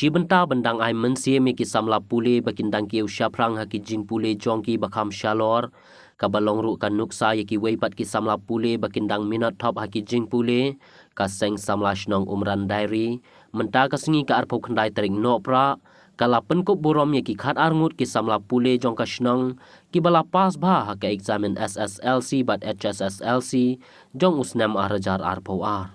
benta bendang ai mensie miki samla pule bakindang kiu syaprang haki jing pule jongki bakam shalor kabalong ru kan nuksa yaki weipat ki samla pule bakindang minat top haki jing pule kaseng samla shnong umran diary menta kasengi ka arpo khandai tering nopra kala penkop borom yaki khat arngut ki samla pule jong ka shnong ki bala pas bha haka examen SSLC bat HSSLC jong usnam arajar arpo ar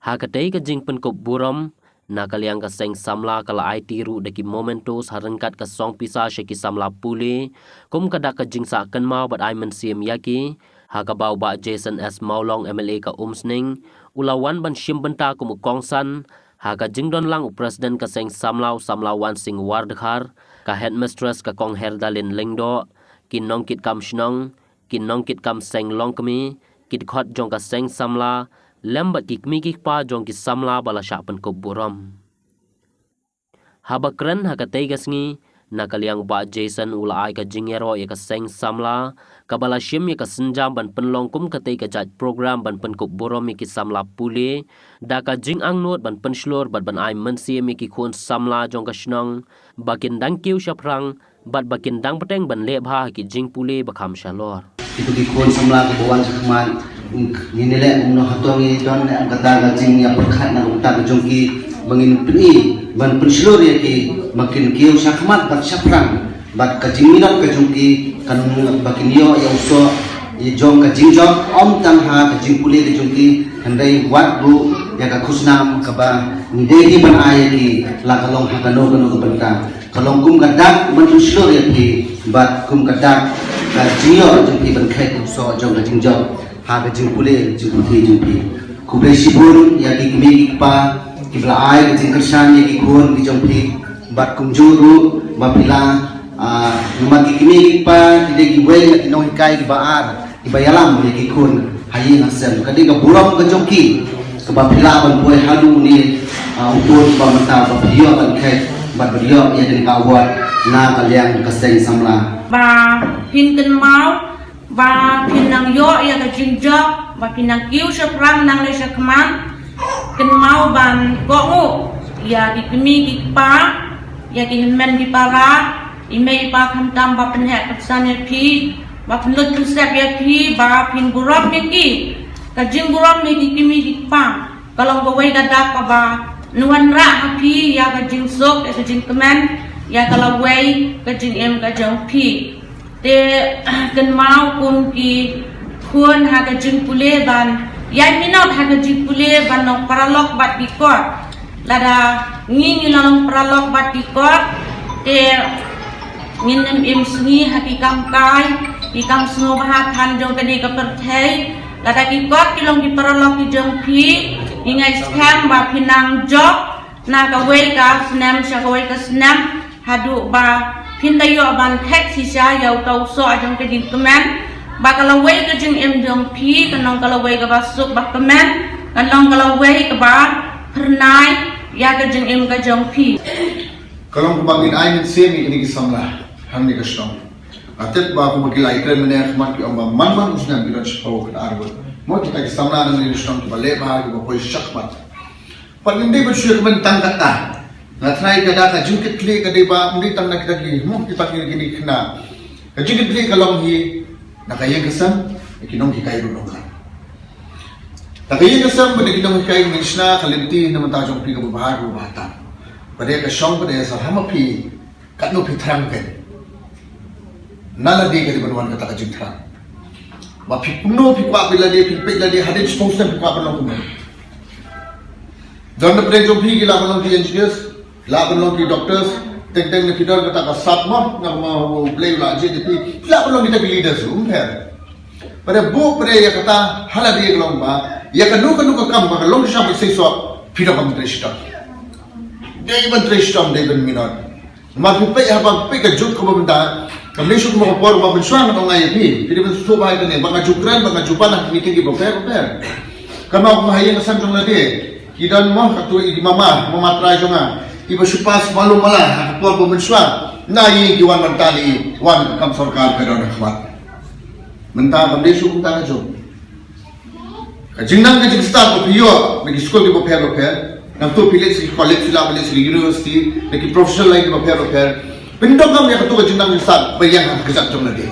hakatei ka jing penkop borom na kaliang ka seng samla kala IT ru deki momentos harengkat ka song pisa sheki samla pule kum kada ka jingsa kan mau bat ai mensim yaki ha ka bau ba Jason S Maulong MLA ka umsning ulawan ban shim benta kum kongsan ha ka jingdon lang president ka seng samlau samlawan sing wardkhar ka headmistress ka kong herdalin lengdo kin nongkit kam shnong kin nongkit kam seng longkmi kit khot jong ka seng samla lembat kikmi kikpa jong ki samla bala syapan ko buram. Habakren hakatay gasngi na kaliang ba Jason ula ay ka jingero ya ka seng samla kabala shim ya ka senjam ban penlong kum katay ka jat program ban penkop buram ya ki samla pule da ka jing angnot ban penslor bat ban ay mensi ya ki khun samla jong ka shnong bakin dang kiu syaprang bat bakin dang peteng ban lebha ki jing pule bakam shalor. Itu ki khun samla ka bawan sakman nilai umno hatongi don ang kataga jing ya perkhat na utak jongki bangin pri ban penslor ya ki makin kiu sakmat bat saprang bat ka jing minot ka jongki kan bakin yo ya uso ya jong ka jing jong om tang ha ka jing pule ka jongki handai wat bu ya ka khusnam ka ba nidei ban ay ki la kalong ha kano kano ka banta kalong kum kadak ban penslor ya ki bat kum kadak ka jing yo jongki ban khai uso jong ka jing jong haga jing pule jing putih jing pi kublai sibun ya ki kemi pa ki blai ki jing kersan ya ki khun ki jong pi bat kum juru bapila numaki kemi pa ki de ki wei ki no kai ki baar ki bayalam ya ki khun hayi ngasem kadi ka buram ka jong ki ka bapila ban boy halu ni upun ba mata ba bio ban khai bat bio ya den ka awat na kaliang kaseng samla ba hinken mau ba pinang yo ya ka jingjok ba pinang kiu syaprang nang le syakman ken mau ban ko ya di kemi ki pa ya ki men di para ime pa kham tam ba penhe pesan ya phi ba penut konsep ya phi ba pin buram ki ka jing buram ni ki kemi ki pa kalau go wei dadak ka ba nuan ra phi ya ka jing sok ya ka jing kemen ya kalau wei ka jing em ka jong phi te kan mau kun ki khun ha ka jing pule ban yai minot ha ka jing pule ban no paralok bat dikot lada ngi lalong paralok bat dikot te nginem im sngi ha ki kam kai ki kam sno ba than jong ka ni ka perthai lada ki kot ki long ki paralok ki jong phi ngai scam ba pinang jok na ka wei ka snam sha ka wei ka snam hadu ba pindayo ban tek sisa yau tau so ajong ke din kemen bakal wei ke jeng em jong pi kanong kalau wei ke basuk bak kemen kanong kalau wei ke ba pernai ya ke jeng em ke jong pi kalau ku bangin ai min semi ini ki samla han ni ka stong atet ba ku magilai kren mene khmat ki amba man usna bilan shau kan arbo mo kita ki samla nan ni stong ki bale ba ki ko shakmat pagindi ba shuk men tangkata natrai kada ka jungkit kli ka diba muli tam na kita ki mo kita kini kena ka jungkit kli ka long hi nakayang kasam ikinong hikay ro ka nakayang kasam ba ikinong hikay misna kalinti naman ta jong pi ka bahago bata pare ka shong pare sa hamapi katno pi thrang ken nala di ka diban ka ta ka jing thrang ba pi puno pi kwa bila di pi la di hadin sponsor pi kwa pa no don pare jong pi ki la long di engineers laban long ki doctors teng na kidal kata ka satma na mau play la je di laban long kita leaders per pada bu pada ya kata hala di long ba ya kanu ka kam ba long sha ba sei so pida kam trishta dei ban trishta dei ban minot ma pi pe ha ba pe ka juk ko ba da kam le shu ko ma por ma ban shwa na ngai pi pida ban so ba ka ne ba ka jukran ba ka jupa na meeting ki ba per kama ko hayen san jong la de kidan mo ka tu i mama try jonga iba supas malu malah por pemensua nai ki wan mentali wan kam sarkar ka don khmat menta kam desu kum ta jo ka jingnang ka jista ko piyo me school ki bo pher yang tu pilih si college sila pilih si university, lagi professional lagi berpair. Pintu kami yang tu kejengkang besar, bayang kerja macam lagi.